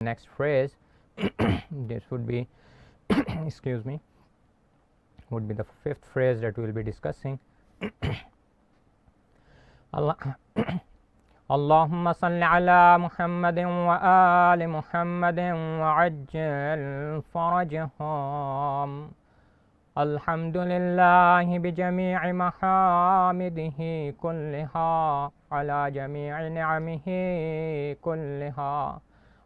next phrase. This would be excuse me, would be the fifth phrase that we will be discussing. Allahumma salli ala Muhammadin wa ali Muhammadin wa ajjal farajahum. Alhamdulillahi bi jami'i mahamidihi kulliha ala jami'i ni'amihi kulliha.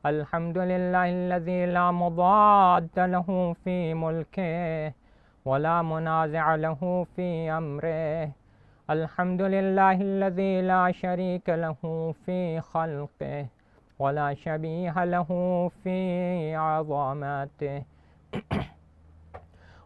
Alhamdulillahi alladhi la mudadda lahu fi mulkihi wa la munazi'a lahu fi amrihi. Alhamdulillahi alladhi la sharika lahu fi khalqihi wa la shabiha lahu fi 'azamatihi.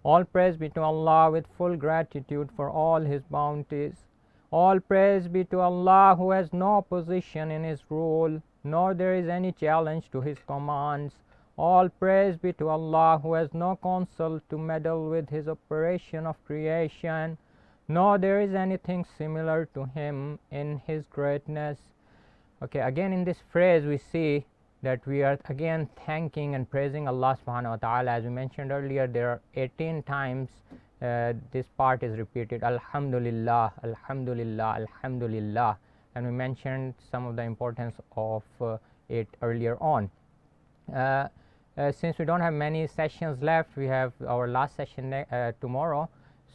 All praise be to Allah with full gratitude for all His bounties. All praise be to Allah who has no opposition in His rule, nor there is any challenge to His commands. All praise be to Allah who has no counsel to meddle with His operation of creation, nor there is anything similar to Him in His greatness. Okay, again in this phrase we see that we are again thanking and praising Allah subhanahu wa ta'ala. As we mentioned earlier, there are 18 times this part is repeated, Alhamdulillah, Alhamdulillah, Alhamdulillah, and we mentioned some of the importance of it earlier on. Since we don't have many sessions left, we have our last session tomorrow,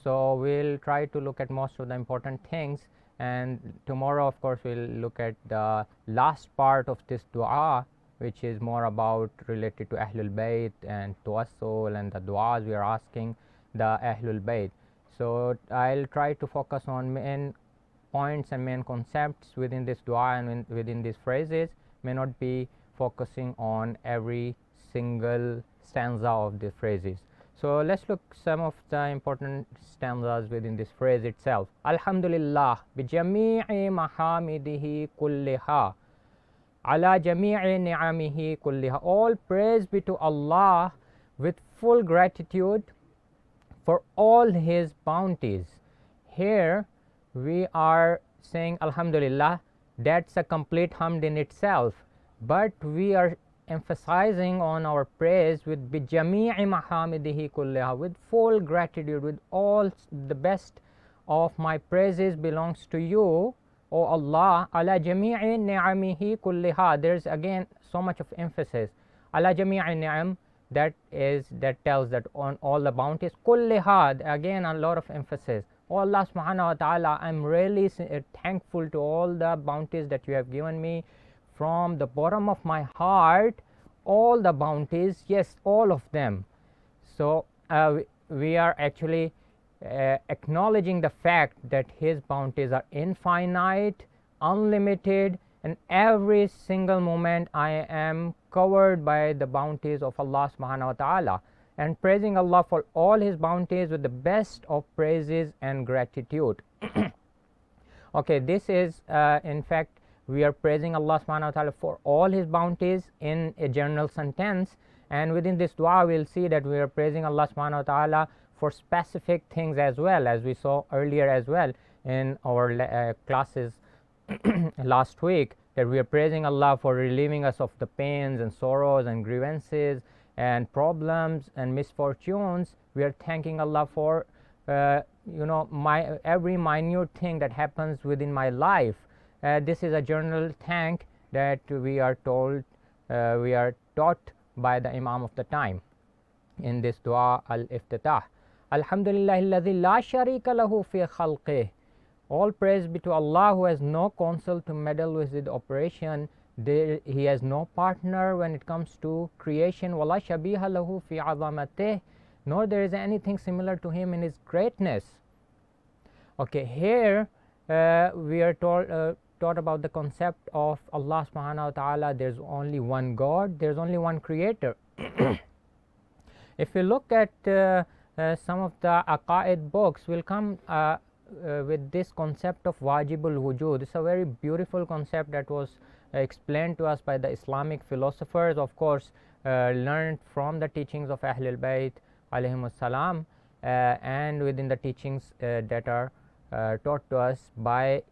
so we'll try to look at most of the important things, and tomorrow of course we'll look at the last part of this dua, which is more about related to Ahlul Bayt and Tawassul and the du'as we are asking the Ahlul Bayt. So I'll try to focus on main points and main concepts within this dua and within these phrases, may not be focusing on every single stanza of the phrases. So let's look some of the important stanzas within this phrase itself. Alhamdulillah bi jami'i mahamidihi kulliha ala jami'i ni'amihi kulliha. All praise be to Allah with full gratitude for all His bounties. Here we are saying Alhamdulillah, that's a complete hamd in itself, but we are emphasizing on our praise with bi jami'i mahamidihi kulliha, with full gratitude, with all the best of my praises belongs to you, O Allah. Ala jami'i ni'amihi kulliha, there's again so much of emphasis. Ala jami'i ni'am, that tells that on all the bounties. Kulliha, again a lot of emphasis. O Allah subhanahu wa ta'ala, I'm really thankful to all the bounties that you have given me from the bottom of my heart. All the bounties, yes, all of them. So we are actually acknowledging the fact that His bounties are infinite, unlimited, and every single moment I am covered by the bounties of Allah subhanahu wa ta'ala, and praising Allah for all His bounties with the best of praises and gratitude. Okay, this is in fact we are praising Allah subhanahu wa ta'ala for all His bounties in a general sentence, and within this dua we'll see that we are praising Allah subhanahu wa ta'ala for specific things as well, as we saw earlier as well in our classes last week, that we are praising Allah for relieving us of the pains and sorrows and grievances and problems and misfortunes. We are thanking Allah for every minute thing that happens within my life. This is a general thank that we are told, we are taught by the Imam of the time in this dua al-Iftitah. Alhamdulillahi alladhi la sharika lahu fi khalqihi. All praise be to Allah who has no counsel to meddle with His operation. He has no partner when it comes to creation. Wala shabiha lahu fi 'azamatih, nor there is anything similar to Him in His greatness. Okay, here we are taught about the concept of Allah subhanahu wa ta'ala. There's only one God, there's only one creator. If we look at some of the aqaid books, we'll come with this concept of wajibul wujud. It's a very beautiful concept that was explained to us by the Islamic philosophers, of course learned from the teachings of Ahlul Bayt alayhimus salam, and within the teachings that are taught to us by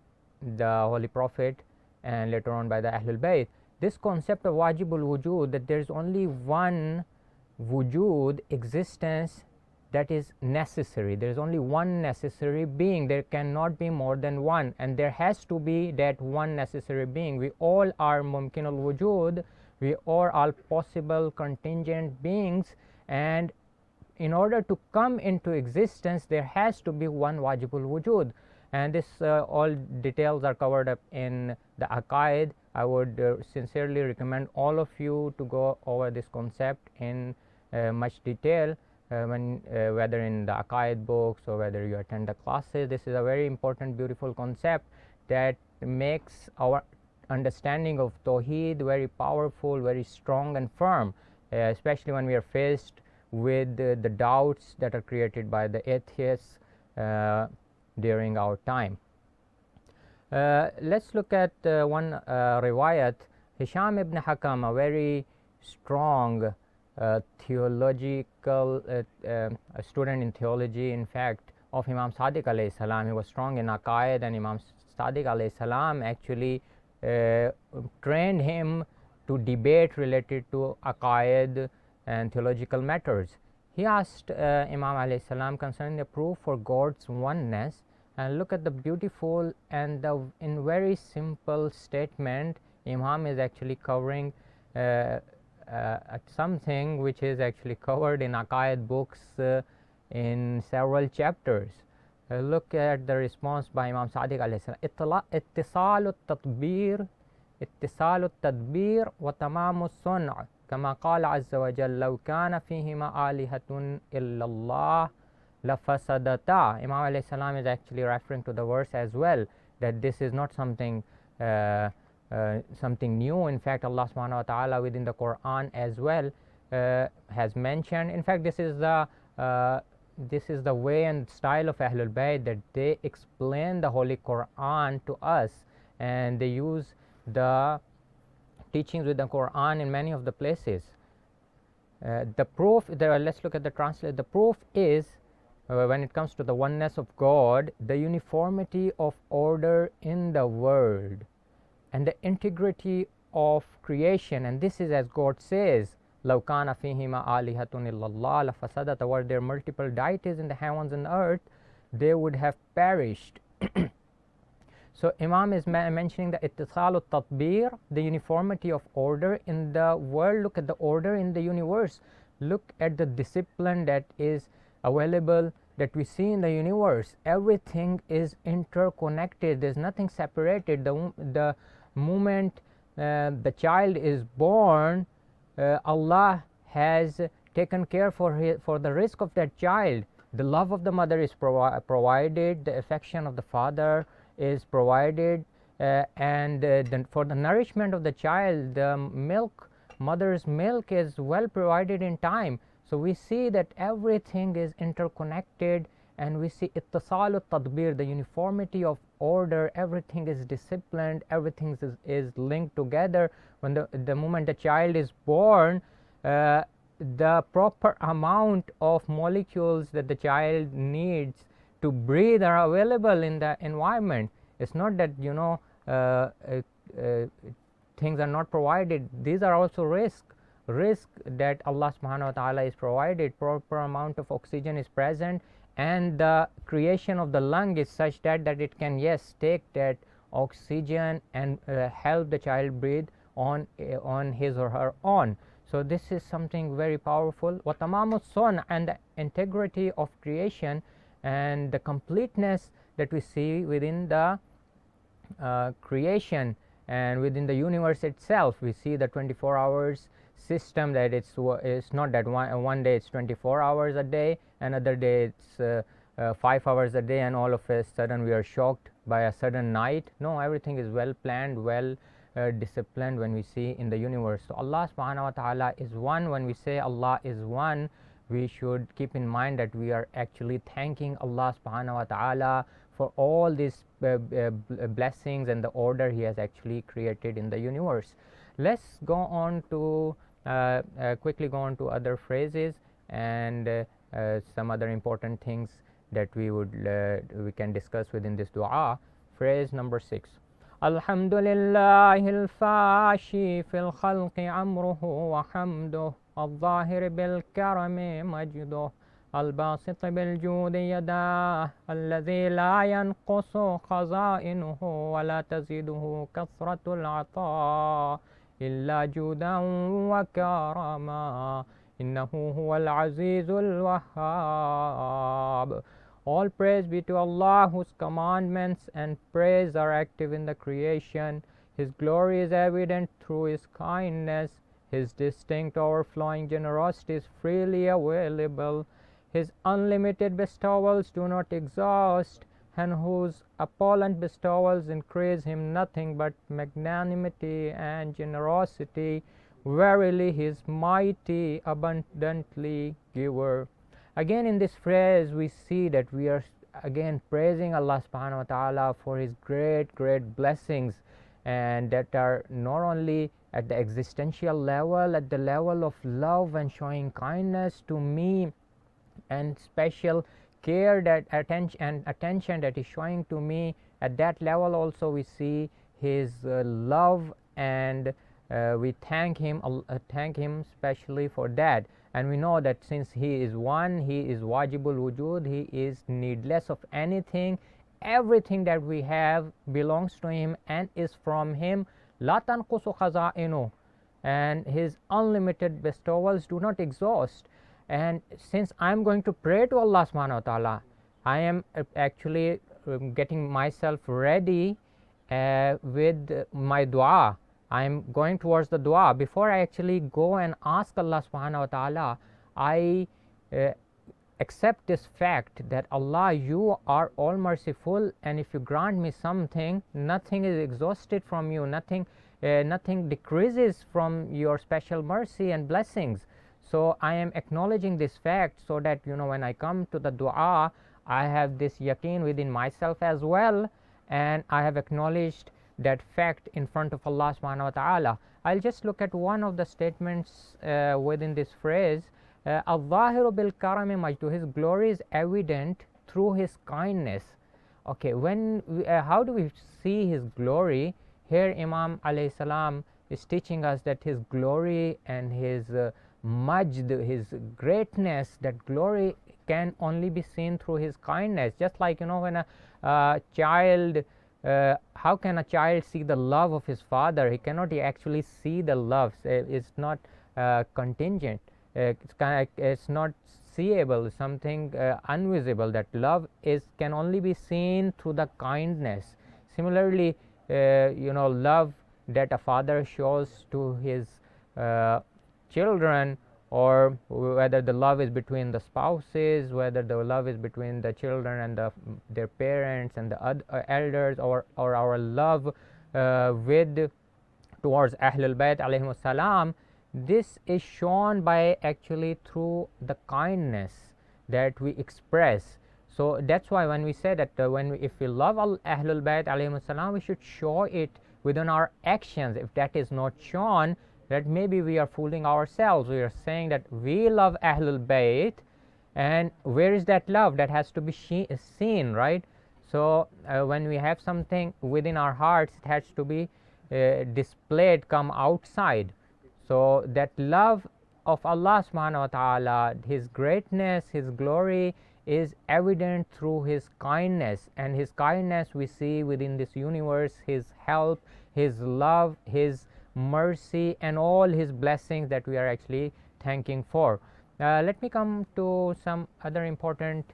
the Holy Prophet and later on by the Ahlul Bayt. this concept of wajibul wujud, that there is only one wujud, existence, that is necessary. There is only one necessary being. There cannot be more than one, and there has to be that one necessary being. We all are mumkin al wujud, we are all possible contingent beings, and in order to come into existence there has to be one wajibul wujud. And this all details are covered up in the aqaid. I would sincerely recommend all of you to go over this concept in much detail, whether in the aqaid books or whether you attend the classes. This is a very important, beautiful concept that makes our understanding of Tawheed very powerful, very strong and firm, especially when we are faced with the doubts that are created by the atheists during our time. Let's look at one riwayat. Hisham ibn Hakam, a very strong theological student in theology, in fact, of Imam Sadiq alayhi salam. He was strong in aqaid, and Imam Sadiq alayhi salam actually trained him to debate related to aqaid and theological matters. He asked Imam alayhi salam concerning the proof for God's oneness, and look at the beautiful and in very simple statement, Imam is actually covering something which is actually covered in aqaid books in several chapters. Look at the response by Imam Sadiq alayhi salam. اتصال التدبير وتمام الصنع كما قال عز وجل لو كان فيهما آلهة إلا الله لفسدتا. Imam alayhi salam is actually referring to the verse as well, that this is not something something new. In fact, Allah subhanahu wa ta'ala within the Quran as well has mentioned. In fact, this is the way and style of Ahlul Bayt, that they explain the Holy Quran to us, and they use the teachings with the Quran in many of the places. The proof, let's look at the translation. The proof is, when it comes to the oneness of God, the uniformity of order in the world and the integrity of creation. And this is as God says, لَوْ كَانَ فِيهِمَا آلِهَةٌ إِلَّا اللَّهُ لَفَسَدَتَا. Were there multiple deities in the heavens and earth, they would have perished. So Imam is mentioning the ittisal al-tatbir, the uniformity of order in the world. Look at the order in the universe. Look at the discipline that is available, that we see in the universe. Everything is interconnected. There's nothing separated. The moment the child is born, Allah has taken care for the risk of that child. The love of the mother is provided, the affection of the father is provided, and for the nourishment of the child, the mother's milk is well provided in time. So we see that everything is interconnected, and we see ittisal al-tadbir, the uniformity of order. Everything is disciplined, everything is linked together. When the moment the child is born, the proper amount of molecules that the child needs to breathe are available in the environment. It's not that things are not provided. These are also risk that Allah subhanahu wa ta'ala is provided. Proper amount of oxygen is present, and the creation of the lung is such that it can take that oxygen and help the child breathe on his or her own. So this is something very powerful. وَتَمَامُ الصُّنْعِ, and the integrity of creation and the completeness that we see within the creation and within the universe itself. We see the 24 hours system, that it's not that one day it's 24 hours a day, another day it's 5 hours a day, and all of a sudden we are shocked by a sudden night. No, everything is well planned, well disciplined when we see in the universe. So Allah subhanahu wa ta'ala is one. When we say Allah is one, we should keep in mind that we are actually thanking Allah subhanahu wa ta'ala for all these blessings and the order He has actually created in the universe. Let's go on to quickly go on to other phrases and some other important things that we can discuss within this dua. Phrase number 6. الحمد لله الفاشي في الخلق أمره وحمده الظاهر بالكرم مجده الباسط بالجود يداه الذي لا ينقص خزائنه ولا تزيده كثرة العطاء إلا جودا وكرما إنه هو العزيز الوهاب. All praise be to Allah, whose commandments and praise are active in the creation. His glory is evident through His kindness. His distinct overflowing generosity is freely available. His unlimited bestowals do not exhaust, and whose opulent bestowals increase Him nothing but magnanimity and generosity. Verily, He is mighty, abundantly giver. Again, in this phrase, we see that we are again praising Allah subhanahu wa ta'ala for His great blessings, and that are not only at the existential level, at the level of love and showing kindness to me, and special care that attention that is showing to me. At that level also we see His love, and we thank him specially for that. And we know that since He is one, He is wajibul wujud, He is needless of anything. Everything that we have belongs to Him and is from Him. La tanqusu khaza'inu, and His unlimited bestowals do not exhaust. And since I am going to pray to Allah subhanahu wa ta'ala, I am actually getting myself ready with my dua. I am going towards the dua. Before I actually go and ask Allah subhanahu wa ta'ala, I accept this fact that Allah, You are all merciful, and if You grant me something, nothing is exhausted from You, nothing decreases from Your special mercy and blessings. So I am acknowledging this fact, so that when I come to the dua, I have this yaqeen within myself as well, and I have acknowledged that fact in front of Allah subhanahu wa ta'ala. I'll just look at one of the statements within this phrase. Al-Zahiru bil karami majdu, His glory is evident through His kindness. Okay, how do we see His glory? Here Imam alayhi salam is teaching us that His glory and His majd, His greatness, that glory can only be seen through His kindness. Just like when a child, how can a child see the love of his father? He cannot actually see the love. It's not contingent. It's not seeable, something invisible. That love can only be seen through the kindness. Similarly, love that a father shows to his children, or whether the love is between the spouses, whether the love is between the children and their parents and the elders, or our love towards Ahlul Bayt alayhimus salam, this is shown by actually through the kindness that we express. So that's why when we say that if we love Ahlul Bayt alayhimus salam, we should show it within our actions. If that is not shown, that maybe we are fooling ourselves. We are saying that we love Ahlul Bayt, and where is that love? That has to be seen, right? So when we have something within our hearts, it has to be displayed, come outside. So that love of Allah subhanahu wa ta'ala, His greatness, His glory is evident through His kindness, and His kindness we see within this universe, His help, His love, His mercy, and all His blessings that we are actually thanking for. Let me come to some other important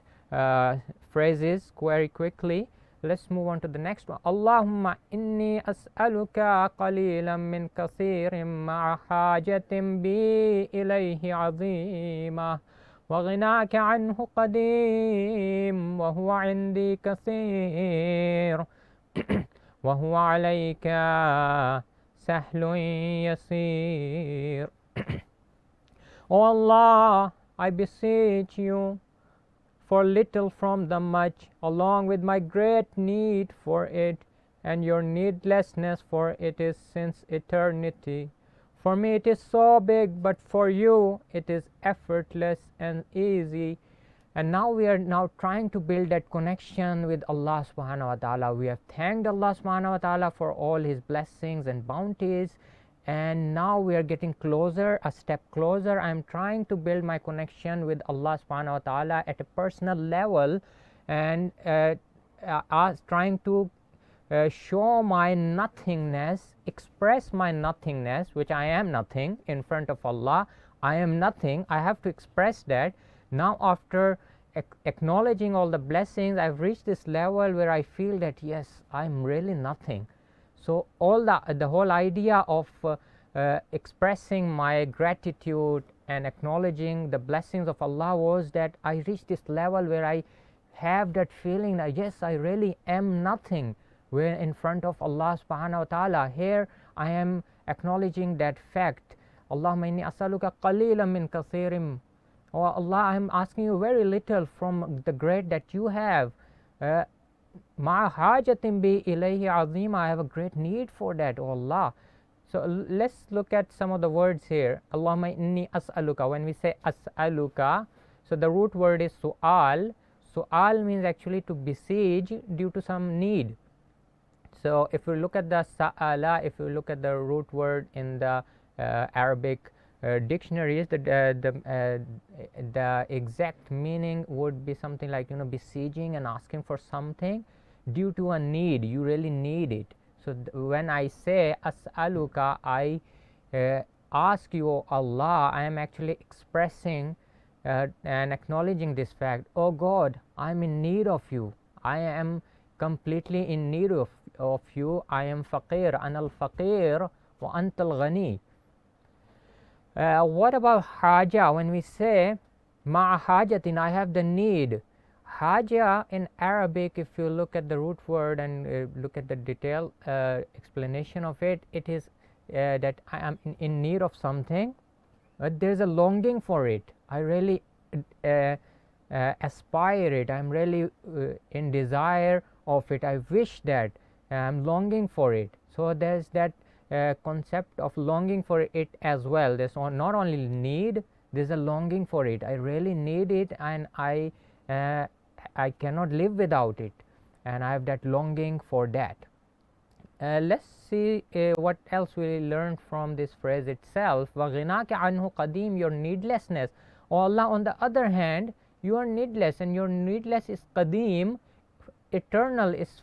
phrases very quickly. Let's move on to the next one. Allahumma inni as'aluka qalilan min kathirin ma'a hajatin bi ilayhi azima wa ghinaka anhu qadim wa huwa indi kathir wa huwa alayka sahlun yasir. O Allah, I beseech You for little from the much, along with my great need for it, and Your needlessness for it is since eternity. For me it is so big, but for You it is effortless and easy. And now we are now trying to build that connection with Allah subhanahu wa ta'ala. We have thanked Allah subhanahu wa ta'ala for all his blessings and bounties, and now we are getting closer, a step closer. I am trying to build my connection with Allah subhanahu wa ta'ala at a personal level, and trying to show my nothingness, express my nothingness, which I am nothing in front of Allah. I am nothing. I have to express that. Now after acknowledging all the blessings, I've reached this level where I feel that yes, I'm really nothing. So all the whole idea of expressing my gratitude and acknowledging the blessings of Allah was that I reached this level where I have that feeling that yes, I really am nothing when in front of Allah subhanahu wa ta'ala. Here I am acknowledging that fact. Allahumma inni as'aluka qalilan min kathirin. Oh Allah, I am asking you very little from the great that you have. Ma hajatin bi ilayhi azima. I have a great need for that, oh Allah. So let's look at some of the words here. Allahumma inni as'aluka. When we say as'aluka, so the root word is su'al. Su'al means actually to besiege due to some need. So if we look at the sa'ala, if we look at the root word in the Arabic dictionaries, the exact meaning would be something like, besieging and asking for something due to a need. You really need it. So when I say as'aluka, I ask you, oh Allah, I am actually expressing and acknowledging this fact. Oh God, I am in need of you. I am completely in need of you. I am faqir. Ana al-faqir wa anta al-ghani. What about haja? When we say ma'a hajatin, I have the need. Haja in Arabic, if you look at the root word and look at the detailed explanation of it, it is that I am in need of something, but there is a longing for it. I really aspire it. I am really in desire of it. I wish that. I am longing for it. So there is that concept of longing for it as well. There's not only need, there's a longing for it. I really need it, and I cannot live without it, and I have that longing for that. Let's see what else we learn from this phrase itself. وَغِنَاكَ عَنْهُ قَدِيم. Your needlessness. Oh Allah, on the other hand, you are needless, and your needless is qadim, eternal, is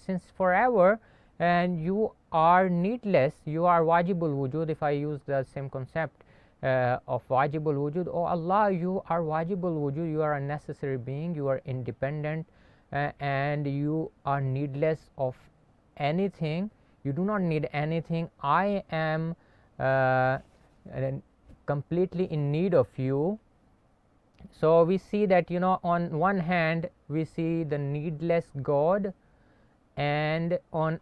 since forever, and you are needless. You are wajibul wujud, if I use the same concept of wajibul wujud. Oh Allah, you are wajibul wujud. You are a necessary being. You are independent, and you are needless of anything. You do not need anything. I am completely in need of you. So we see that, on one hand we see the needless God, and on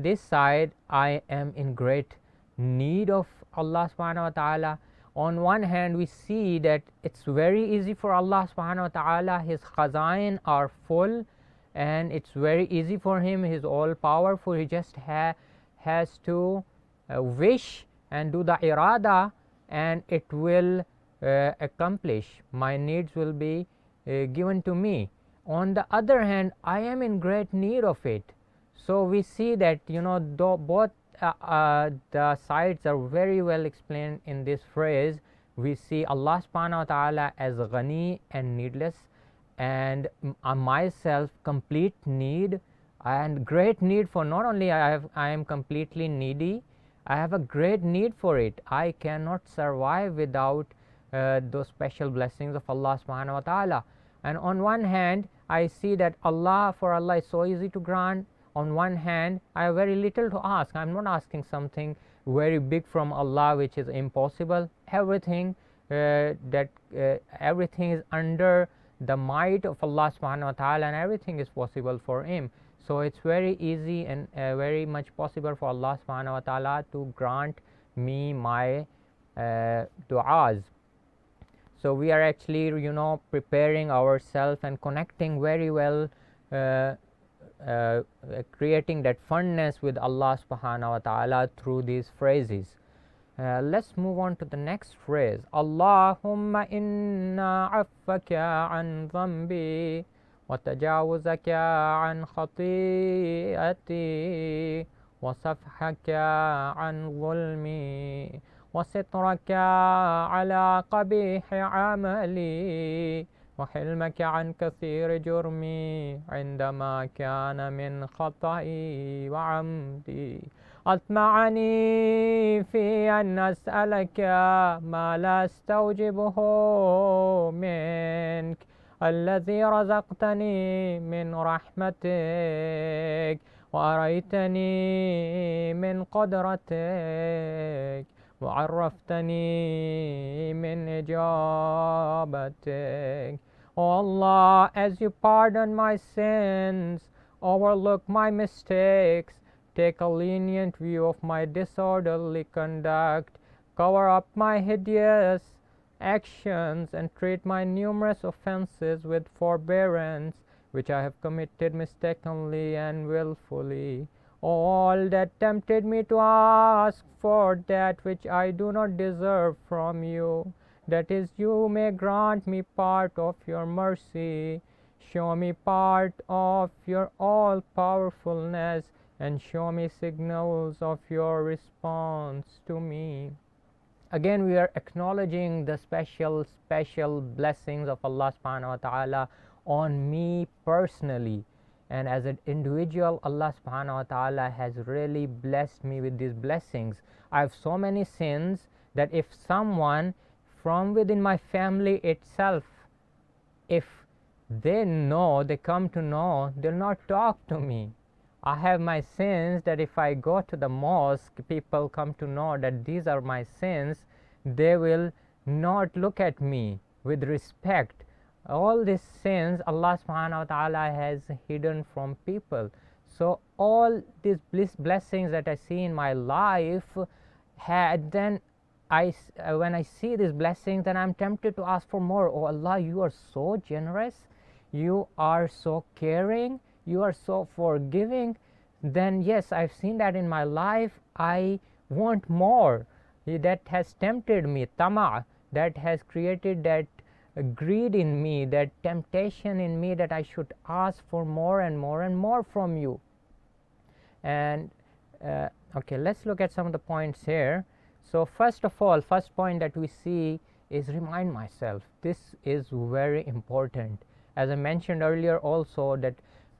this side I am in great need of Allah subhanahu wa ta'ala. On one hand we see that it's very easy for Allah subhanahu wa ta'ala, his khazain are full, and it's very easy for him. He's all powerful. He just has to wish and do the irada, and it will accomplish. My needs will be given to me. On the other hand, I am in great need of it. So we see that, both the sides are very well explained in this phrase. We see Allah subhanahu wa ta'ala as ghani and needless, and myself complete need and great need for. Not only I am completely needy, I have a great need for it. I cannot survive without those special blessings of Allah subhanahu wa ta'ala. And on one hand I see that for Allah is so easy to grant. On one hand I have very little to ask. I am not asking something very big from Allah which is impossible. Everything everything is under the might of Allah subhanahu wa ta'ala, and everything is possible for him. So it's very easy and very much possible for Allah subhanahu wa ta'ala to grant me my du'as. So we are actually preparing ourselves and connecting very well, creating that fondness with Allah subhanahu wa ta'ala through these phrases. Let's move on to the next phrase. Allahumma inna affaka an dhanbi wa tajawuzaka an khati'ati wa safhaka an zulmi wa sitraka ala qabihi amali وحلمك عن كثير جرمي عندما كان من خطئي وعمدي أطمعني في أن أسألك ما لا أستوجبه منك الذي رزقتني من رحمتك وأريتني من قدرتك وعرفتني من إجابتك. O Allah, as you pardon my sins, overlook my mistakes, take a lenient view of my disorderly conduct, cover up my hideous actions, and treat my numerous offenses with forbearance, which I have committed mistakenly and wilfully. All that tempted me to ask for that which I do not deserve from you, that is, you may grant me part of your mercy, show me part of your all-powerfulness, and show me signals of your response to me. Again, we are acknowledging the special blessings of Allah subhanahu wa ta'ala on me personally, and as an individual, Allah subhanahu wa ta'ala has really blessed me with these blessings. I have so many sins that if someone from within my family itself, if they come to know, they'll not talk to me. I have my sins that if I go to the mosque, people come to know that these are my sins, they will not look at me with respect. All these sins Allah subhanahu wa ta'ala has hidden from people. So all these blessings that I see in my life, then when I see these blessings, then I'm tempted to ask for more. Oh Allah, you are so generous, you are so caring, you are so forgiving. Then yes, I've seen that in my life, I want more. That has tempted me, tama, that has created that greed in me, that temptation in me, that I should ask for more and more and more from you. And okay, let's look at some of the points here. So first of all, first point that we see is remind myself. This is very important. As I mentioned earlier also, that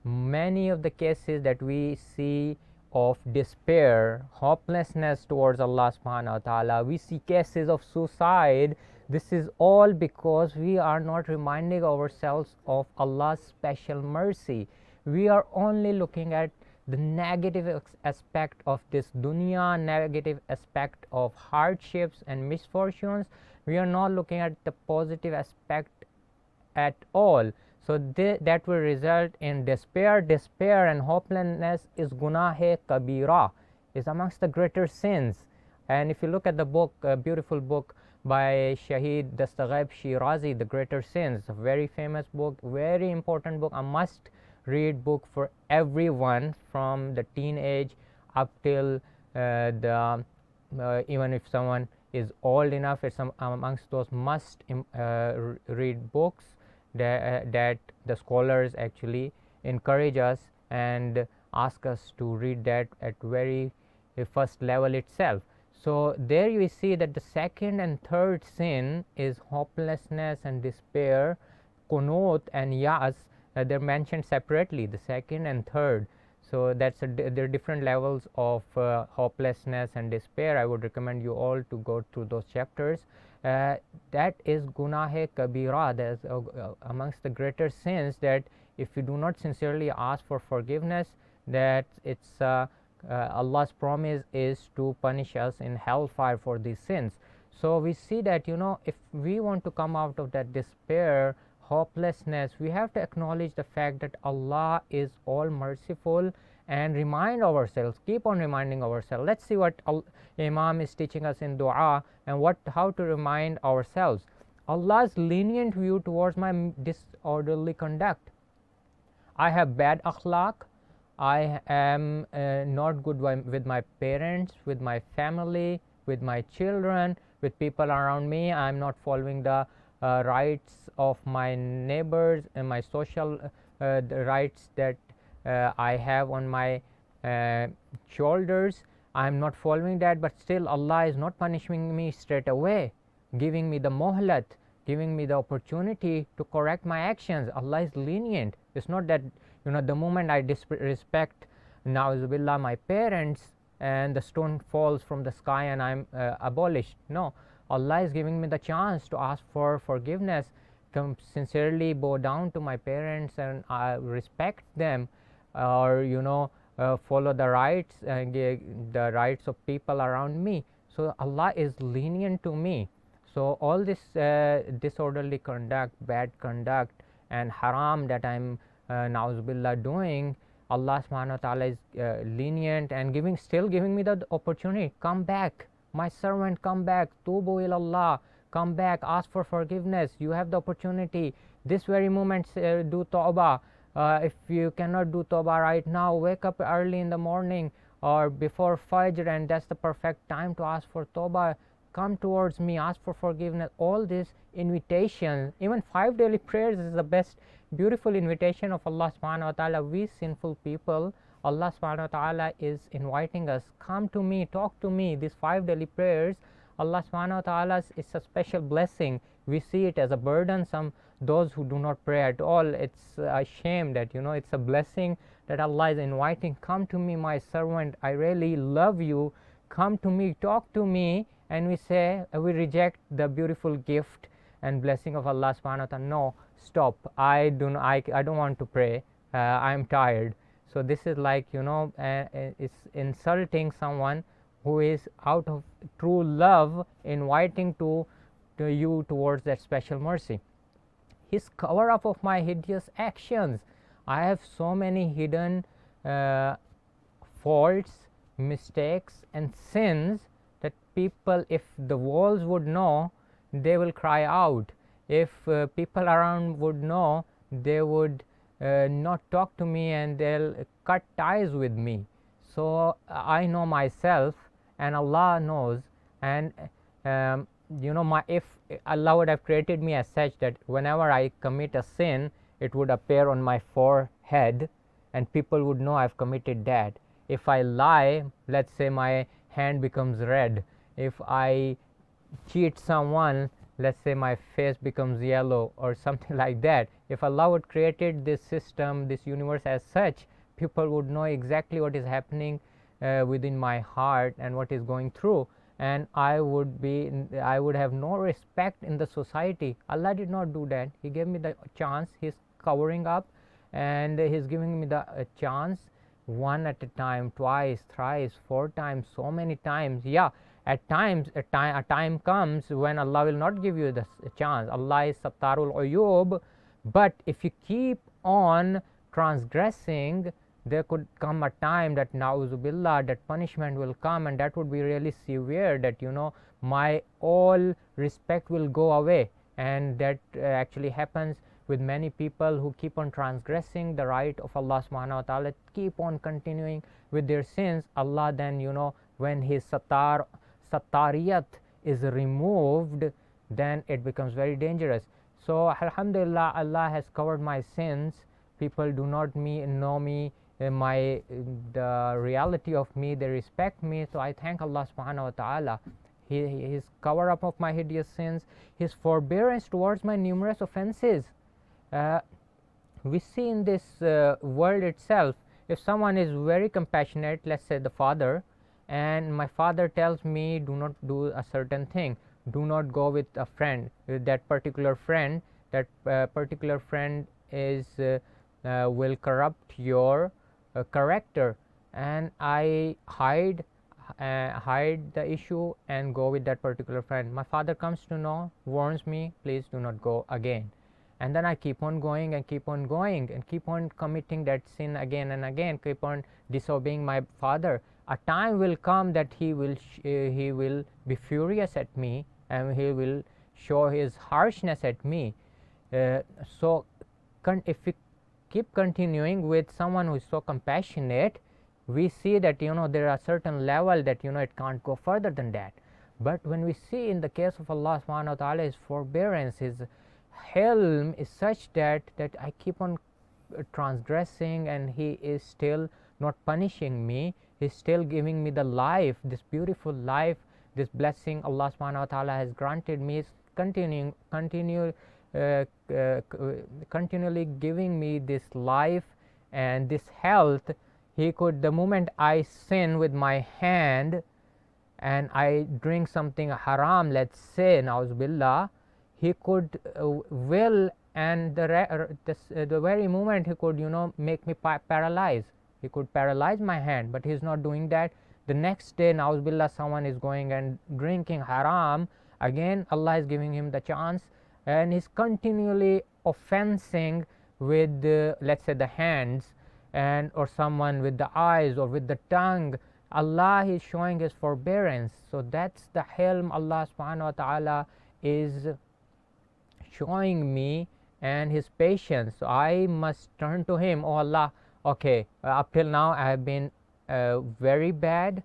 many of the cases that we see of despair, hopelessness towards Allah subhanahu wa ta'ala, we see cases of suicide. This is all because we are not reminding ourselves of Allah's special mercy. We are only looking at the negative aspect of this dunya, negative aspect of hardships and misfortunes. We are not looking at the positive aspect at all. So that will result in despair. Despair and hopelessness is gunah-e kabira, is amongst the greater sins. And if you look at the book, a beautiful book by Shahid Dastaghaib Shirazi, The Greater Sins, a very famous book, very important book, a must read book for everyone from the teenage up till even if someone is old enough, it's amongst those must read books that the scholars actually encourage us and ask us to read that at very first level itself. So there you see that the second and third sin is hopelessness and despair, qunut and yas. They're mentioned separately, the second and third. So there are different levels of hopelessness and despair. I would recommend you all to go through those chapters. That is gunah-e kabira, that is amongst the greater sins, that if you do not sincerely ask for forgiveness, that it's Allah's promise is to punish us in hellfire for these sins. So we see that, if we want to come out of that despair, hopelessness, we have to acknowledge the fact that Allah is all merciful, and remind ourselves, keep on reminding ourselves. Let's see what Imam is teaching us in dua, and how to remind ourselves. Allah's lenient view towards my disorderly conduct. I have bad akhlaq, I am not good with my parents, with my family, with my children, with people around me. I'm not following the rights of my neighbors and my social the rights that I have on my shoulders. I'm not following that, but still Allah is not punishing me straight away, giving me the mohlat, giving me the opportunity to correct my actions. Allah is lenient. It's not that the moment I disrespect na'uzubillah my parents and the stone falls from the sky and I'm abolished. No, Allah is giving me the chance to ask for forgiveness, to sincerely bow down to my parents and respect them, or follow the rights the rights of people around me. So Allah is lenient to me. So all this disorderly conduct, bad conduct and haram that I'm na'uzubillah doing, Allah subhanahu wa ta'ala is lenient and still giving me the opportunity. Come back, my servant, come back, tubu ilallah, come back, ask for forgiveness. You have the opportunity this very moment, do tawbah. If you cannot do tawbah right now, wake up early in the morning or before Fajr, and that's the perfect time to ask for tawbah. Come towards me, ask for forgiveness. All these invitations, even 5 daily prayers is the best beautiful invitation of Allah subhanahu wa ta'ala. We sinful people, Allah subhanahu wa ta'ala is inviting us, come to me, talk to me. These 5 daily prayers, Allah subhanahu wa ta'ala is a special blessing. We see it as a burden. Those who do not pray at all, it's a shame that it's a blessing that Allah is inviting. Come to me, my servant, I really love you, come to me, talk to me. And we reject the beautiful gift and blessing of Allah subhanahu wa ta'ala. No, stop, I don't want to pray, I'm tired. So this is like it's insulting someone who is out of true love inviting to you towards that special mercy. His cover up of my hideous actions. I have so many hidden faults, mistakes and sins that people, if the walls would know, they will cry out. If people around would know, they would not talk to me and they'll cut ties with me. So I know myself and Allah knows, and if Allah would have created me as such that whenever I commit a sin, it would appear on my forehead and people would know I've committed that. If I lie, let's say my hand becomes red. If I cheat someone, let's say my face becomes yellow or something like that. If Allah would created this system, this universe as such, people would know exactly what is happening within my heart and what is going through, and I would have no respect in the society. Allah did not do that. He gave me the chance. He's covering up and He's giving me the chance, one at a time, twice, thrice, 4 times, so many times. Yeah, at times a time comes when Allah will not give you the chance. Allah is Sattarul Uyub, but if you keep on transgressing, there could come a time that na'uzubillah, that punishment will come, and that would be really severe, that my all respect will go away. And that actually happens with many people who keep on transgressing the right of Allah subhanahu wa ta'ala, keep on continuing with their sins. Allah then when His sattariyat is removed, then it becomes very dangerous. So alhamdulillah, Allah has covered my sins. People do not know me, the reality of me, they respect me. So I thank Allah subhanahu wa ta'ala. His cover up of my hideous sins, His forbearance towards my numerous offenses. We see in this world itself, if someone is very compassionate, let's say the father, and my father tells me do not do a certain thing, do not go with a friend, with that particular friend is will corrupt your character, and I hide the issue and go with that particular friend. My father comes to know, warns me, please do not go again, and then I keep on going and keep on going and keep on committing that sin again and again, keep on disobeying my father. A time will come that he will be furious at me and he will show his harshness at me. So if we keep continuing with someone who is so compassionate, we see that there are certain level that it can't go further than that. But when we see in the case of Allah subhanahu wa ta'ala, His forbearance, His helm is such that I keep on transgressing, and He is still not punishing me. He's still giving me the life, this beautiful life, this blessing Allah subhanahu wa ta'ala has granted me. Is continually giving me this life and this health. He could, the moment I sin with my hand and I drink something haram, let's say, na'uzubillah, He could will, and the very moment He could, make me paralyzed. He could paralyze my hand, but He's not doing that. The next day, na'uzubillah, someone is going and drinking haram, again Allah is giving him the chance, and he's continually offensing with let's say the hands, and or someone with the eyes or with the tongue. Allah is showing His forbearance. So that's the helm Allah subhanahu wa ta'ala is showing me, and His patience. So I must turn to Him. Oh Allah, okay, up till now I have been very bad,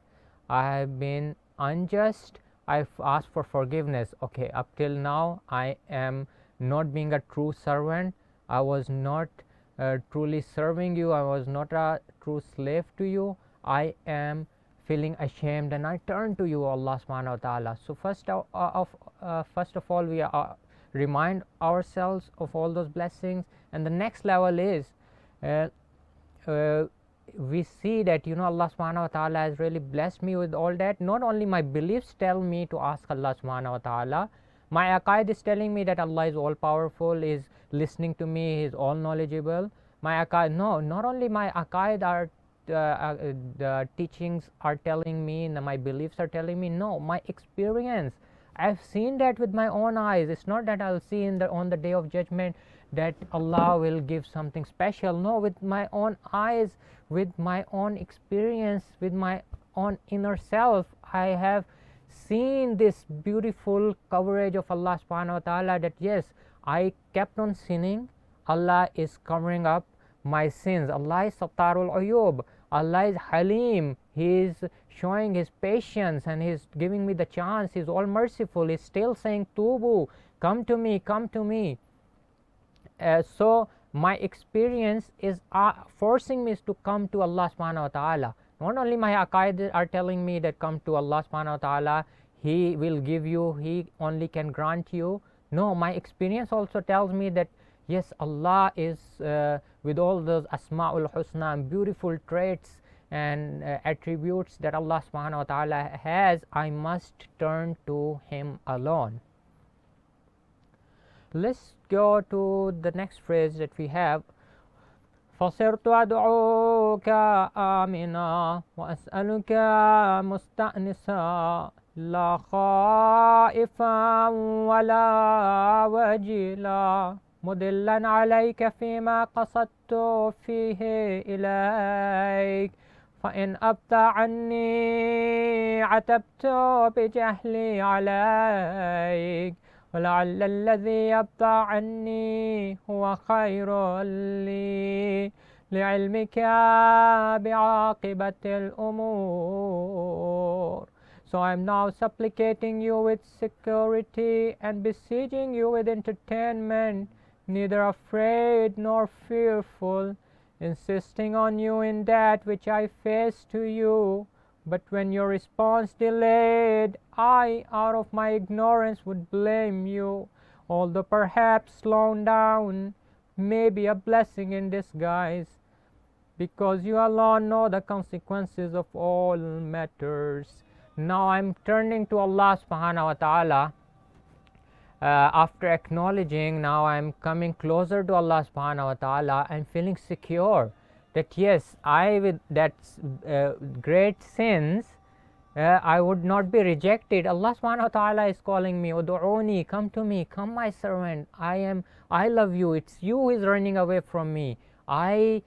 I have been unjust, I've asked for forgiveness. Okay, up till now I am not being a true servant, I was not truly serving You, I was not a true slave to You, I am feeling ashamed, and I turn to You, Allah subhanahu wa ta'ala. So first of all we remind ourselves of all those blessings, and the next level is we see that Allah subhanahu wa ta'ala has really blessed me with all that. Not only my beliefs tell me to ask Allah subhanahu wa ta'ala, my aqaid is telling me that Allah is all powerful, is listening to me, He is all knowledgeable. My aqaid, no, not only my aqaid are the teachings are telling me, and my beliefs are telling me, no, my experience, I've seen that with my own eyes. It's not that I'll see on the day of judgment that Allah will give something special. No, with my own eyes, with my own experience, with my own inner self, I have seen this beautiful coverage of Allah subhanahu wa ta'ala, that yes, I kept on sinning, Allah is covering up my sins. Allah is Sattarul Uyub, Allah is Halim, He is showing His patience, and He is giving me the chance. He is all merciful. He is still saying, Tubu, come to me, come to me. So my experience is forcing me to come to Allah subhanahu wa ta'ala. Not only my aqaid are telling me that come to Allah subhanahu wa ta'ala, He will give you, He only can grant you. No, my experience also tells me that yes, Allah is with all those Asma'ul Husna and beautiful traits and attributes that Allah subhanahu wa ta'ala has, I must turn to Him alone. Let's go to the next phrase that we have. فصرت أدعوك آمنا وأسألك مستأنسا لا خائفا ولا وجلا مدلا عليك فيما قصدت فيه إليك فإن أبت عني عتبت بجهلي عليك ولعل الذي يبطى عني هو خير لي لعلمك بعاقبة الأمور. So I am now supplicating you with security and besieging you with entertainment, neither afraid nor fearful, insisting on you in that which I face to you. But when your response delayed, I, out of my ignorance, would blame you, although perhaps slowing down may be a blessing in disguise, because you alone know the consequences of all matters. Now I'm turning to Allah subhanahu wa ta'ala. After acknowledging, now I'm coming closer to Allah subhanahu wa ta'ala. I'm feeling secure that yes, I with that great sins, I would not be rejected. Allah subhanahu wa ta'ala is calling me, Udu'uni, come to me, come my servant, I love you, it's you who is running away from me. I'm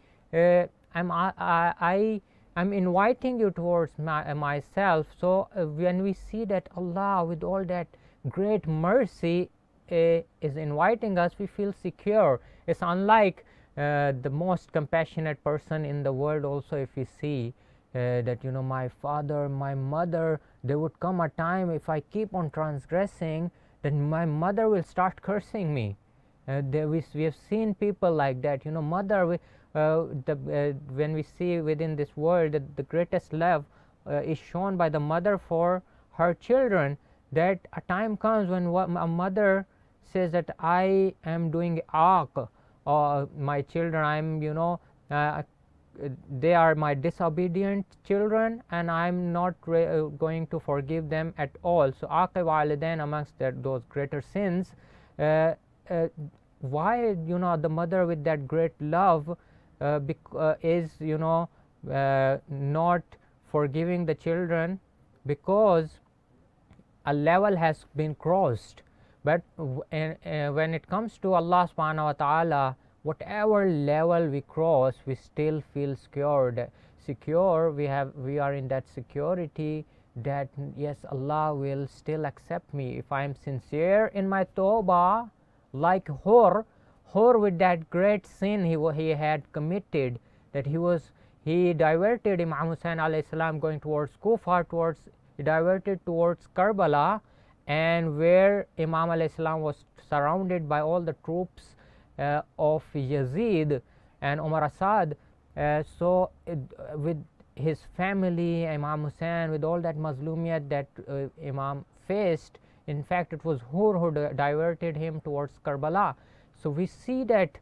inviting you towards myself. So when we see that Allah with all that great mercy is inviting us, we feel secure. It's unlike the most compassionate person in the world. Also, if we see that my father, my mother there would come a time if I keep on transgressing, then my mother will start cursing me. We have seen people like that, mother, when we see within this world that the greatest love is shown by the mother for her children, that a time comes when a mother says that I am doing aq, or my children, they are my disobedient children and I'm not going to forgive them at all. So aqi walidain, amongst those greater sins. Why the mother with that great love is not forgiving the children? Because a level has been crossed. But when it comes to Allah subhanahu wa ta'ala, whatever level we cross, we still feel secure. We are in that security that yes, Allah will still accept me if I am sincere in my tawbah. Like Hur with that great sin he had committed, that he diverted Imam Hussain alayhi salam going towards Kufa, he diverted towards Karbala, and where Imam alayhi salam was surrounded by all the troops of Yazid and Umar Asad. With his family, Imam Hussain, with all that mazlumiyat that Imam faced, in fact it was Hur who diverted him towards Karbala. So we see that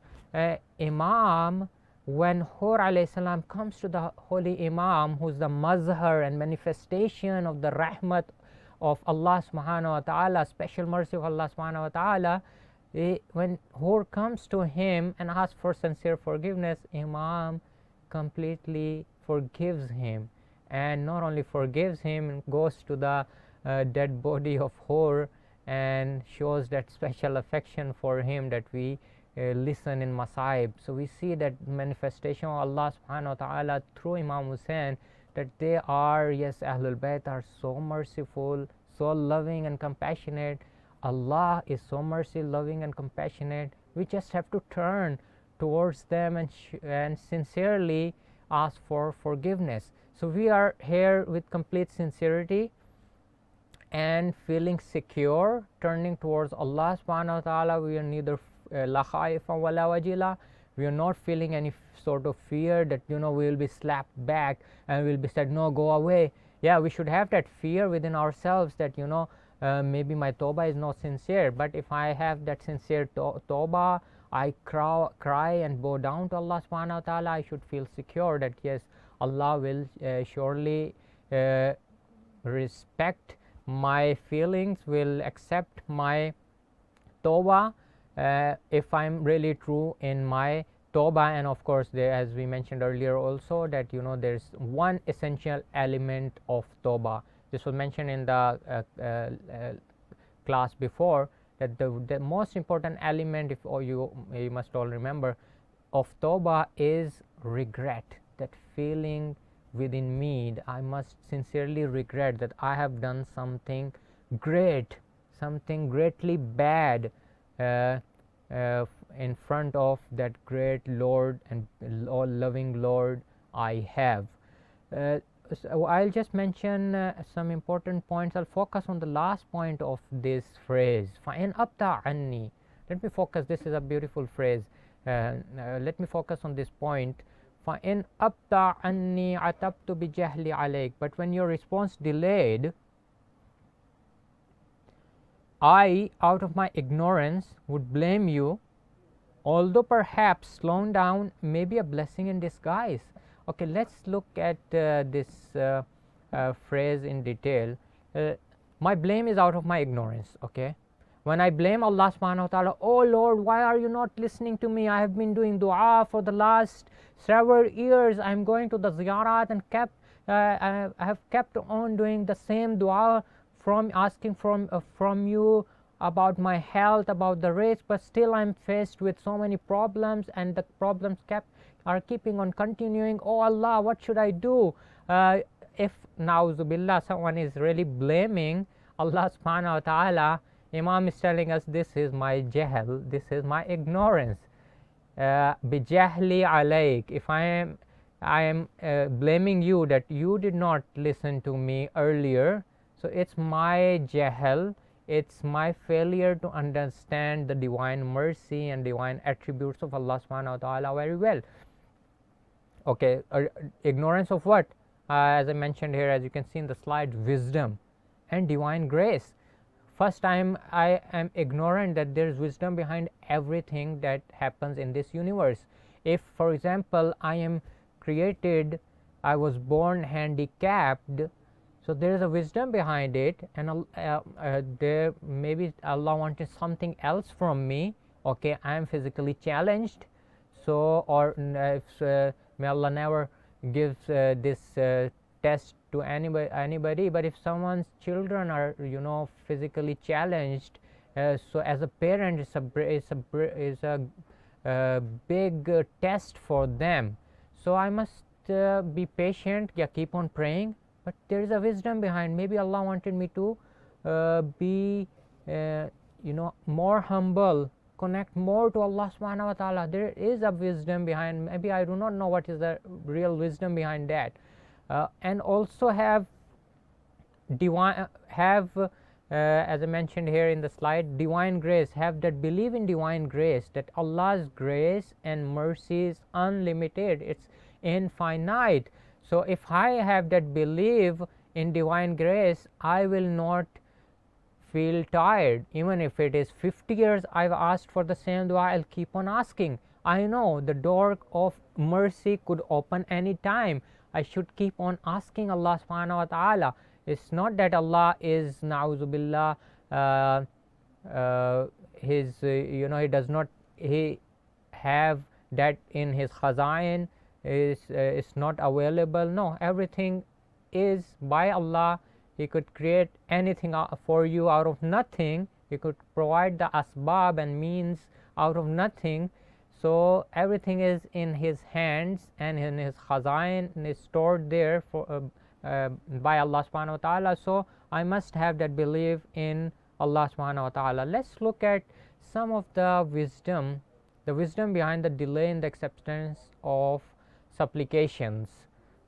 Imam, when Hur alayhi salam comes to the holy Imam, who is the mazhar and manifestation of the rahmat of Allah subhanahu wa ta'ala, special mercy of Allah subhanahu wa ta'ala, when Hur comes to him and asks for sincere forgiveness, Imam completely forgives him, and not only forgives him, goes to the dead body of Hur and shows that special affection for him that we listen in Masaib. So we see that manifestation of Allah subhanahu wa ta'ala through Imam Hussain, that they are, yes, Ahlul Bayt are so merciful, so loving and compassionate. Allah is so merciful, loving and compassionate. We just have to turn towards them and sincerely ask for forgiveness. So we are here with complete sincerity and feeling secure, turning towards Allah subhanahu wa ta'ala. We are neither la khaifa wa la wajila. We are not feeling any sort of fear that we will be slapped back and we will be said, no, go away. Yeah, we should have that fear within ourselves that maybe my tawbah is not sincere, but if I have that sincere tawbah, I cry and bow down to Allah subhanahu wa ta'ala, I should feel secure that yes, Allah will surely respect my feelings, will accept my tawbah if I'm really true in my tawbah. And of course, as we mentioned earlier also, that there's one essential element of tawbah. This was mentioned in the class before, that the most important element, if you must all remember, of tawbah is regret. That feeling within me, I must sincerely regret that I have done something great, something greatly bad in front of that great Lord and all loving Lord I have. So I'll just mention some important points. I'll focus on the last point of this phrase, فَإِنْ أَبْتَعْ عَنِّي. Let me focus, this is a beautiful phrase. Let me focus on this point. فَإِنْ أَبْتَعْ عَنِّي عَتَبْتُ بِجَهْلِ عَلَيْكَ. But when your response delayed, I, out of my ignorance, would blame you, although perhaps slowing down may be a blessing in disguise. Okay, let's look at this phrase in detail. My blame is out of my ignorance. Okay, when I blame Allah subhanahu wa ta'ala, oh Lord, why are you not listening to me? I have been doing dua for the last several years. I'm going to the ziyarat and I have kept on doing the same dua, from asking from you about my health, about the race, but still I'm faced with so many problems, and the problems are keeping on continuing. Oh Allah, what should I do? If na'uzubillah someone is really blaming Allah subhanahu wa ta'ala, Imam is telling us this is my jahl, this is my ignorance. Bijahli alayk, if I am blaming you that you did not listen to me earlier, So it's my jahal, it's my failure to understand the divine mercy and divine attributes of Allah subhanahu wa ta'ala very well. Okay, ignorance of what? As I mentioned here, as you can see in the slide, wisdom and divine grace. First time I am ignorant that there is wisdom behind everything that happens in this universe. If, for example, I am created, I was born handicapped, so there is a wisdom behind it, and there maybe Allah wanted something else from me. Okay, I am physically challenged, so or may Allah never gives this test to anybody, but if someone's children are physically challenged, so as a parent it's a big test for them. So I must be patient, keep on praying, but there is a wisdom behind. Maybe Allah wanted me to be more humble, connect more to Allah subhanahu wa ta'ala. There is a wisdom behind. Maybe I do not know what is the real wisdom behind that. And also have as I mentioned here in the slide, divine grace. Have that belief in divine grace, that Allah's grace and mercy is unlimited, it's infinite. So if I have that belief in divine grace, I will not feel tired. Even if it is 50 years I've asked for the same dua, I'll keep on asking. I know the door of mercy could open any time. I should keep on asking Allah subhanahu wa ta'ala. It's not that Allah is na'uzubillah he does not have that in his khazain, is not available. No, everything is by Allah. He could create anything for you out of nothing. He could provide the asbab and means out of nothing. So everything is in his hands and in his khazain, and is stored there for by Allah subhanahu wa ta'ala. So I must have that belief in Allah subhanahu wa ta'ala. Let's look at some of the wisdom behind the delay in the acceptance of supplications.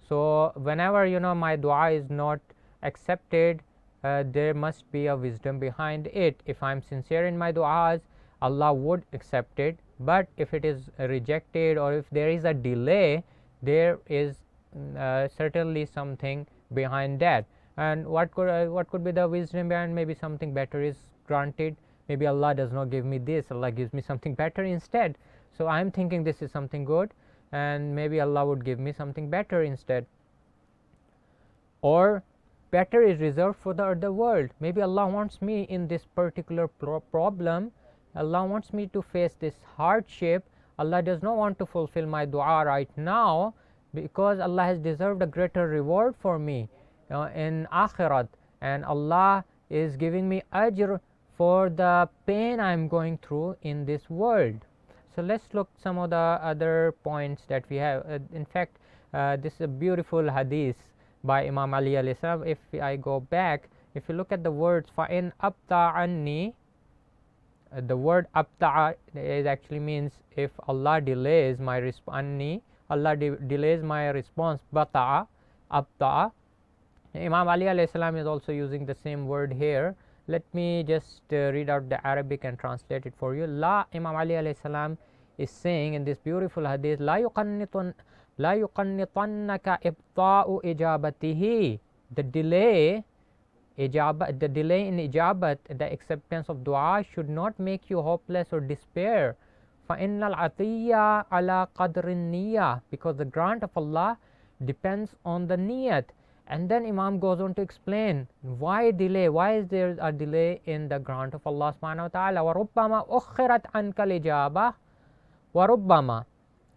So whenever my dua is not accepted, there must be a wisdom behind it. If I'm sincere in my duas, Allah would accept it, but if it is rejected or if there is a delay, there is certainly something behind that. And what could be the wisdom behind? Maybe something better is granted. Maybe Allah does not give me this, Allah gives me something better instead. So I am thinking this is something good, and maybe Allah would give me something better instead. Or better is reserved for the other world. Maybe Allah wants me in this particular problem. Allah wants me to face this hardship. Allah does not want to fulfill my dua right now, because Allah has deserved a greater reward for me in akhirat, and Allah is giving me ajr for the pain I am going through in this world. So let's look some of the other points that we have. In fact, this is a beautiful hadith by Imam Ali alayhi salam. If I go back, if you look at the words fa'in abta anni, the word abta is actually means if Allah delays my anni, Allah delays my response, bata'a, abta'a. Imam Ali alayhi salam is also using the same word here. Let me just read out the Arabic and translate it for you. Imam Ali alayhi salam is saying in this beautiful hadith, la yuqannitannaka ibta'u ijabatihi. The delay in ijabat, the acceptance of dua, should not make you hopeless or despair. فَإِنَّ الْعَطِيَّةَ عَلَى قَدْرِ النِّيَّةِ, because the grant of Allah depends on the niyat. And then Imam goes on to explain why delay, why is there a delay in the grant of Allah subhanahu wa ta'ala. وَرُبَّمَا أُخِّرَتْ عَنْكَ الْإِجَابَةِ وَرُبَّمَا,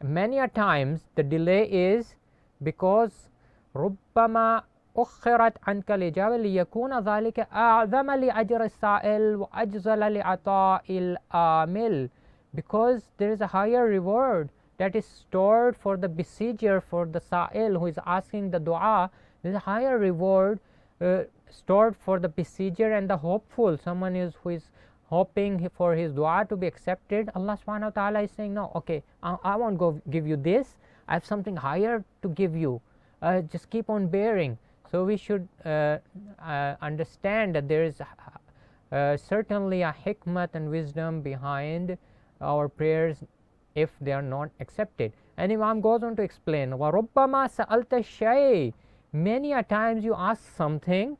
many a times the delay is because رُبَّمَا أُخِّرَتْ عَنْكَ الْإِجَابَةِ لِيَكُونَ ذَلِكَ أَعْظَمَ لِأَجْرِ السَّائِلِ وَأَجْزَلَ لِعَطَاءِ الْآمِلِ, because there is a higher reward that is stored for the besieger, for the sa'il who is asking the dua. There is a higher reward stored for the besieger and the hopeful, someone who is hoping for his dua to be accepted. Allah subhanahu wa ta'ala is saying, no, okay, I won't go give you this, I have something higher to give you, just keep on bearing. So we should understand that there is certainly a hikmat and wisdom behind our prayers if they are not accepted. And Imam goes on to explain, وَرُبَّمَا سَأَلْتَ الشَّيْء, many a times you ask something,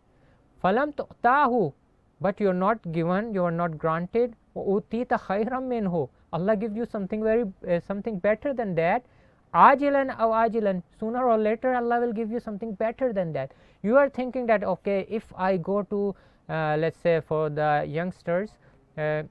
فَلَمْ تُؤْتَاهُ, but you are not given, you are not granted, وَأُوتِيتَ خَيْرًا مِنْهُ, Allah gives you something something better than that. Ajilan aw ajilan, sooner or later Allah will give you something better than that. You are thinking that okay, if I go to let's say for the youngsters, they're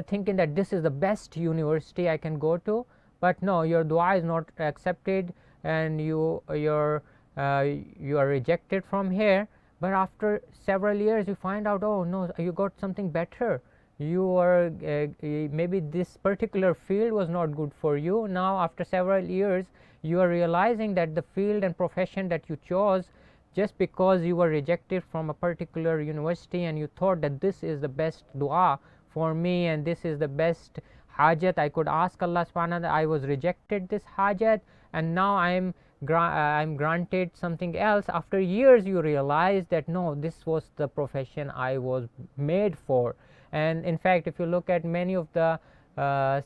thinking that this is the best university I can go to, but no, your dua is not accepted and you are rejected from here. But after several years you find out, oh no, you got something better. You are maybe this particular field was not good for you. Now after several years you are realizing that the field and profession that you chose, just because you were rejected from a particular university and you thought that this is the best dua for me and this is the best hajat I could ask Allah subhanahu wa ta'ala, I was rejected this hajat and now I'm granted something else. After years you realize that no, this was the profession I was made for. And in fact, if you look at many of the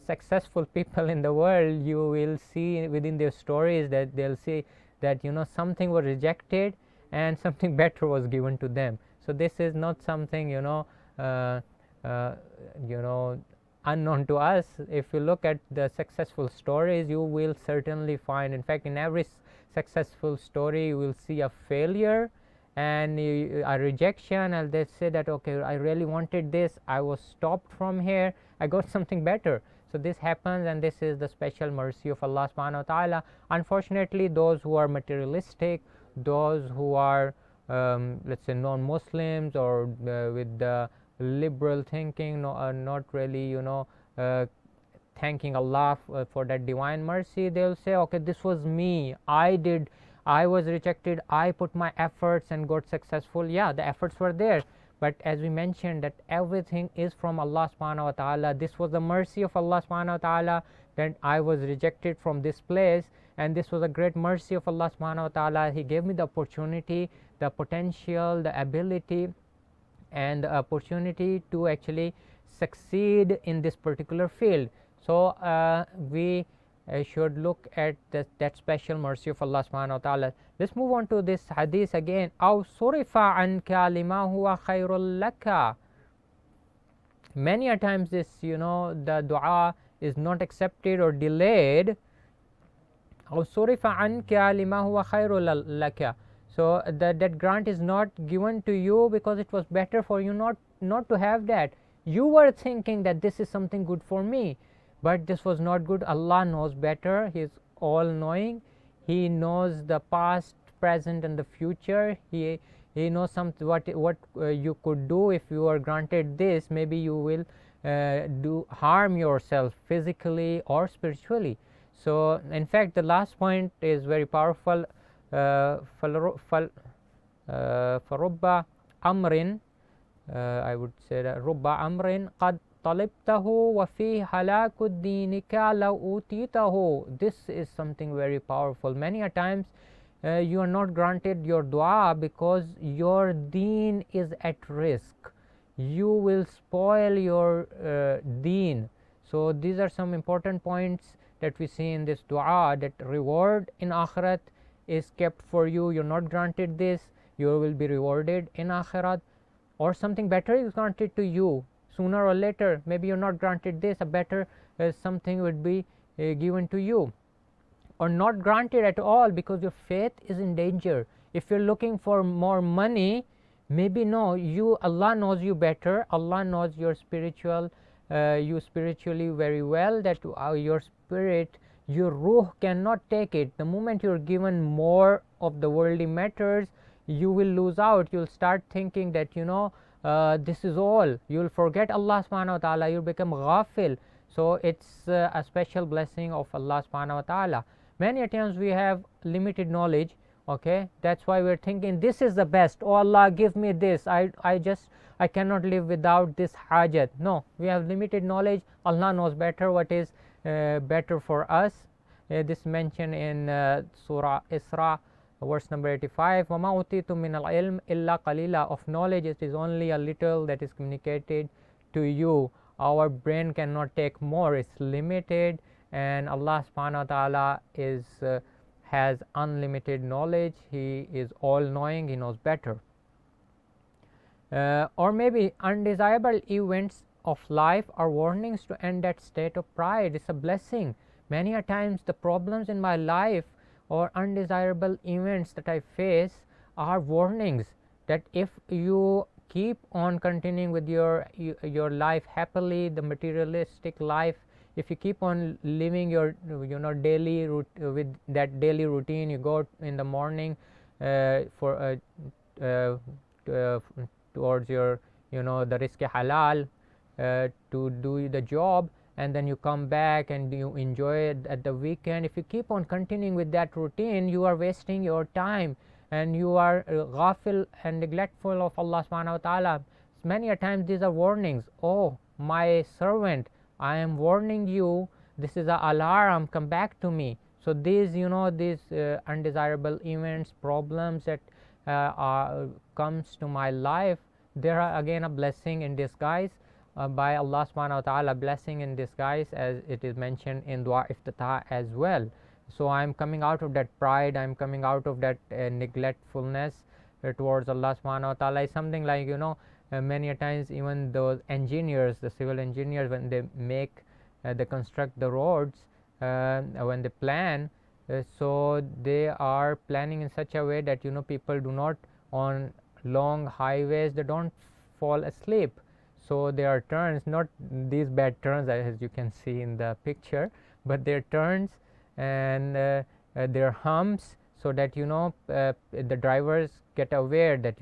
successful people in the world, you will see within their stories that they'll say that something was rejected and something better was given to them. So this is not something unknown to us. If you look at the successful stories, you will certainly find, in fact, in every successful story you will see a failure and a rejection, and they say that okay, I really wanted this, I was stopped from here, I got something better. So this happens, and this is the special mercy of Allah subhanahu wa ta'ala. Unfortunately, those who are materialistic, those who are let's say non-Muslims or with the liberal thinking, are not really thanking Allah for that divine mercy. They'll say, okay, this was me, I was rejected, I put my efforts and got successful. Yeah, the efforts were there, but as we mentioned that everything is from Allah subhanahu wa ta'ala. This was the mercy of Allah subhanahu wa ta'ala that I was rejected from this place, and this was a great mercy of Allah subhanahu wa ta'ala. He gave me the opportunity, the potential, the ability and the opportunity to actually succeed in this particular field. So we should look at that special mercy of Allah subhanahu wa ta'ala. Let's move on to this hadith again. أَوْ صُرِفَ عَنْكَ لِمَا هُوَ خَيْرٌ لَكَ. Many a times this the dua is not accepted or delayed. أَوْ صُرِفَ عَنْكَ لِمَا هُوَ خَيْرٌ لَكَ. So that grant is not given to you because it was better for you not to have that. You were thinking that this is something good for me, but this was not good. Allah knows better. He is all knowing. He knows the past, present and the future. He knows what you could do if you are granted this. Maybe you will harm yourself physically or spiritually. So in fact the last point is very powerful. فَرُبَّ أَمْرٍ, I would say that رُبَّ أَمْرٍ قَدْ طَلِبْتَهُ وَفِي هَلَاكُ دِينِكَ لَوْ أُوتِيتَهُ. This is something very powerful. Many a times you are not granted your dua because your deen is at risk. You will spoil your deen. So these are some important points that we see in this dua, that reward in akhirat is kept for you. You're not granted this, you will be rewarded in akhirat, or something better is granted to you sooner or later. Maybe you're not granted this, a better something would be given to you, or not granted at all because your faith is in danger. If you're looking for more money, maybe no, Allah knows you better. Allah knows your spiritually very well, that your spirit, your ruh cannot take it. The moment you're given more of the worldly matters, you will lose out. You'll start thinking that this is all. You'll forget Allah subhanahu wa ta'ala. You'll become ghafil. So it's a special blessing of Allah subhanahu wa ta'ala. Many times we have limited knowledge. Okay, that's why we're thinking this is the best. Oh Allah, give me this. I cannot live without this hajat. No, we have limited knowledge. Allah knows better what is better for us. This mentioned in Surah Isra Verse number 85, وَمَا أُوتِيتُم مِّنَ الْعِلْمِ إِلَّا قَلِيلًا. Of knowledge it is only a little that is communicated to you. Our brain cannot take more, it's limited, and Allah subhanahu wa ta'ala has unlimited knowledge. He is all knowing, He knows better. Or maybe undesirable events of life are warnings to end that state of pride. It's a blessing. Many a times the problems in my life or undesirable events that I face are warnings that if you keep on continuing with your life happily, the materialistic life, if you keep on living your daily with that daily routine, you go in the morning for towards your the rizq halal to do the job, and then you come back and you enjoy it at the weekend. If you keep on continuing with that routine, you are wasting your time and you are ghafil and neglectful of Allah subhanahu wa ta'ala. Many a times these are warnings. Oh my servant, I am warning you, this is an alarm, come back to me. So these undesirable events, problems that comes to my life, they are again a blessing in disguise by Allah subhanahu wa ta'ala, blessing in disguise, as it is mentioned in dua Iftitah as well. So I am coming out of that pride, I am coming out of that neglectfulness towards Allah subhanahu wa ta'ala. Is something like many a times even those engineers, the civil engineers, when they they construct the roads, when they plan, so they are planning in such a way that people do not, on long highways, they don't fall asleep. So there are turns, not these bad turns as you can see in the picture, but there are turns and there are humps, so that the drivers get aware that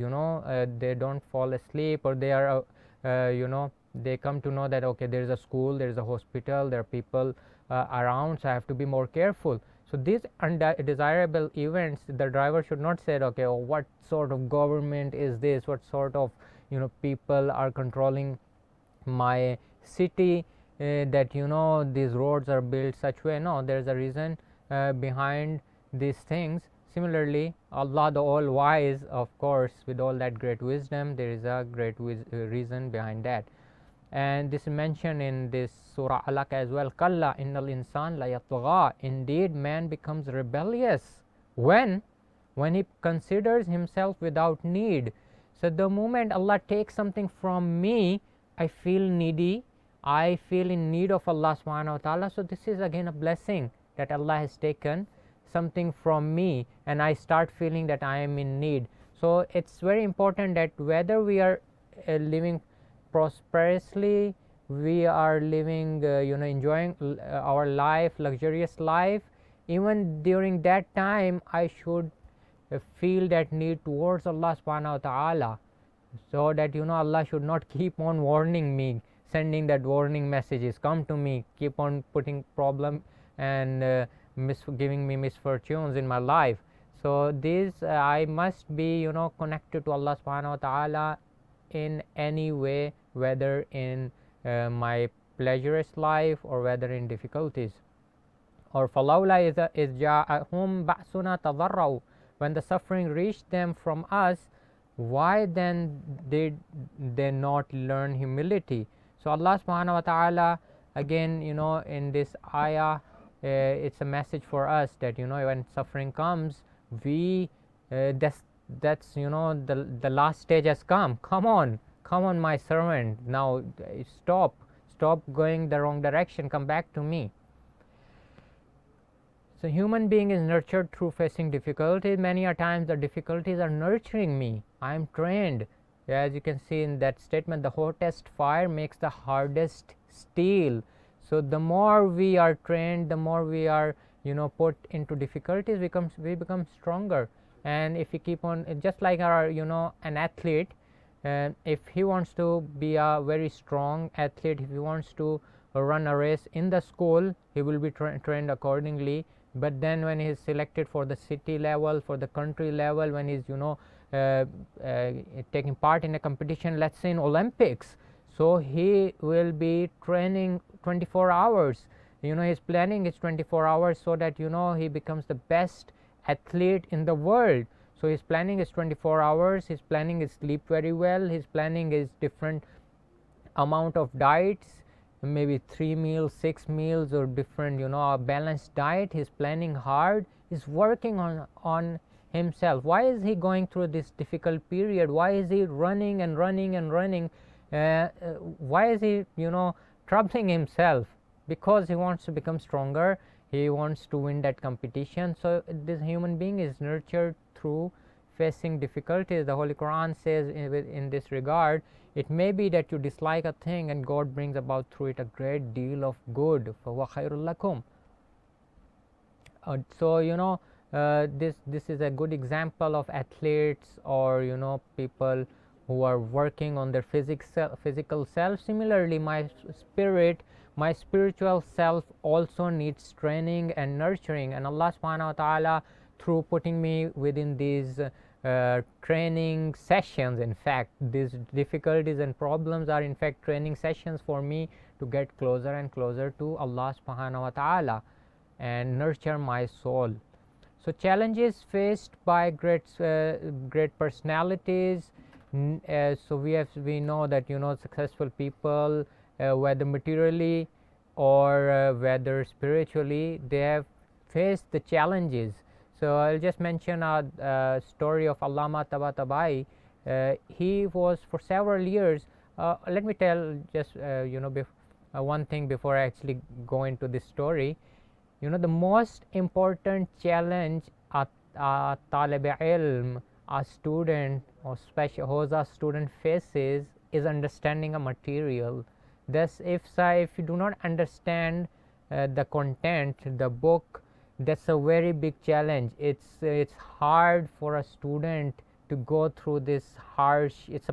they don't fall asleep, or they are they come to know that okay, there is a school, there is a hospital, there are people around, so I have to be more careful. So these undesirable events, the driver should not say, okay, oh, what sort of government is this, what sort of people are controlling my city, that these roads are built such way. No, there is a reason behind these things. Similarly, Allah the all wise, of course, with all that great wisdom, there is a great reason behind that. And this is mentioned in this surah Alaq as well. Kalla innal insan la yatgha. Indeed, man becomes rebellious when he considers himself without need. So the moment Allah takes something from me, I feel needy, I feel in need of Allah subhanahu wa ta'ala. So this is again a blessing that Allah has taken something from me and I start feeling that I am in need. So it's very important that whether we are living prosperously, we are living enjoying our life, luxurious life, even during that time I should feel that need towards Allah subhanahu wa ta'ala, so that Allah should not keep on warning me, sending that warning messages, come to me, keep on putting problem and giving me misfortunes in my life. So this I must be connected to Allah subhanahu wa ta'ala in any way, whether in my pleasurous life or whether in difficulties. Or falawla is ja'ahum ba'suna tadarrau. When the suffering reached them from us, why then did they not learn humility? So Allah subhanahu wa ta'ala again in this ayah, it's a message for us that when suffering comes, we that's the last stage has come. Come on my servant, now stop going the wrong direction, come back to me. So human being is nurtured through facing difficulties. Many a times the difficulties are nurturing me. I am trained. As you can see in that statement, the hottest fire makes the hardest steel. So the more we are trained, the more we are put into difficulties, we become stronger. And if we keep on, just like our an athlete, if he wants to be a very strong athlete, if he wants to run a race in the school, he will be trained accordingly. But then when he is selected for the city level, for the country level, when he is taking part in a competition, let's say in Olympics, so he will be training 24 hours. His planning is 24 hours, so that he becomes the best athlete in the world. So his planning is 24 hours, his planning is sleep very well, his planning is different amount of diets, maybe 3 meals, 6 meals, or different, a balanced diet. He's planning hard, he's working on himself. Why is he going through this difficult period? Why is he running and running and running? Why is he troubling himself? Because he wants to become stronger, he wants to win that competition. So this human being is nurtured through facing difficulties. The Holy Quran says in this regard, it may be that you dislike a thing and God brings about through it a great deal of good. فَهُوَ خَيْرٌ لَكُمْ. So this is a good example of athletes, or people who are working on their physical self. Similarly, my spiritual self also needs training and nurturing, and Allah subhanahu wa ta'ala, through putting me within these training sessions, in fact these difficulties and problems are in fact training sessions for me to get closer and closer to Allah subhanahu wa ta'ala and nurture my soul. So challenges faced by great personalities. So we know that successful people, whether materially or whether spiritually, they have faced the challenges. So I'll just mention a story of Allama Tabatabai. He was for several years. Let me tell just one thing before I actually go into this story. The most important challenge a talib ilm, a student or special hoza student faces, is understanding a material. Thus, if you do not understand the content, the book, that's a very big challenge. It's hard for a student to go through this harsh. It's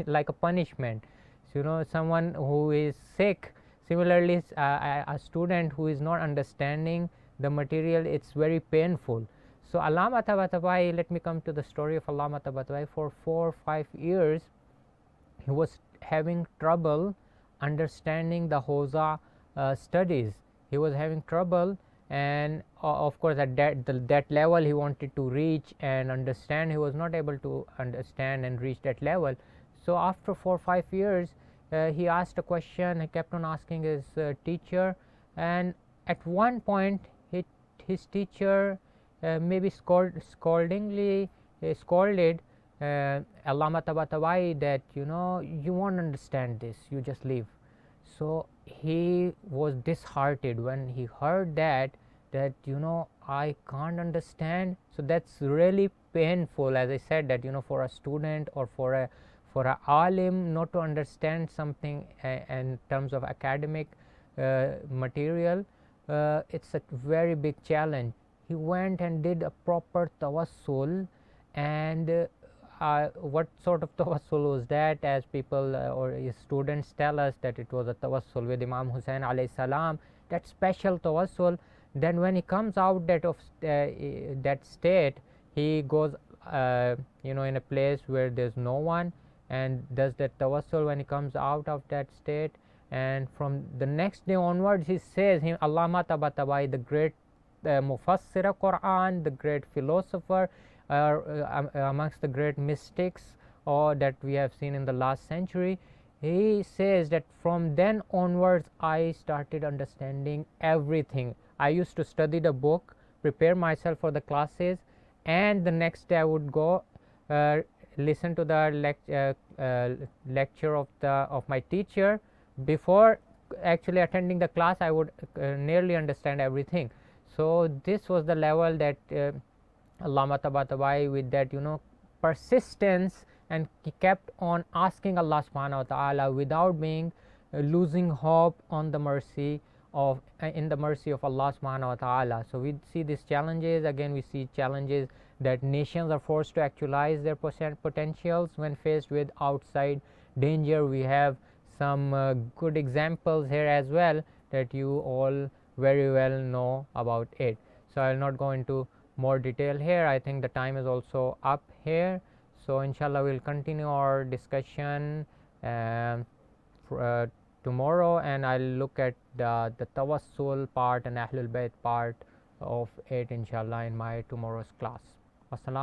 like a punishment. So someone who is sick. Similarly, a student who is not understanding the material, it's very painful. So Allama Tabatabai, let me come to the story of Allama Tabatabai. For 4 or 5 years, he was having trouble understanding the Hoza studies. He was having trouble, and of course at that level he wanted to reach and understand. He was not able to understand and reach that level. So after 4 or 5 years, he asked a question. He kept on asking his teacher, and at one point his teacher maybe scolded Allama Tabatabai that you won't understand this, you just leave. So he was disheartened when he heard that I can't understand. So that's really painful, as I said, that for a student or for a alim not to understand something in terms of academic material, it's a very big challenge. He went and did a proper tawassul, and what sort of tawassul was that? As people or his students tell us, that it was a tawassul with Imam Hussain alayhi salam, that special tawassul. Then when he comes out that state, he goes in a place where there's no one and does that tawassul when he comes out of that state. And from the next day onwards, he says, Allama Tabatabai, the great Mufassir Quran, the great philosopher, amongst the great mystics that we have seen in the last century, he says that from then onwards I started understanding everything. I used to study the book, prepare myself for the classes, and the next day I would go listen to the lecture of my teacher. Before actually attending the class, I would nearly understand everything. So this was the level that Allama Tabatabai, with that persistence, and he kept on asking Allah subhanahu wa ta'ala without being losing hope on the mercy of in the mercy of Allah subhanahu wa ta'ala. So we see these challenges. Again, we see challenges that nations are forced to actualize their potentials when faced with outside danger. We have some good examples here as well that you all very well know about it. So I will not go into more detail here. I think the time is also up here. So inshallah we'll continue our discussion tomorrow, and I'll look at the tawassul part and Ahlul Bayt part of it inshallah in my tomorrow's class. Assalam.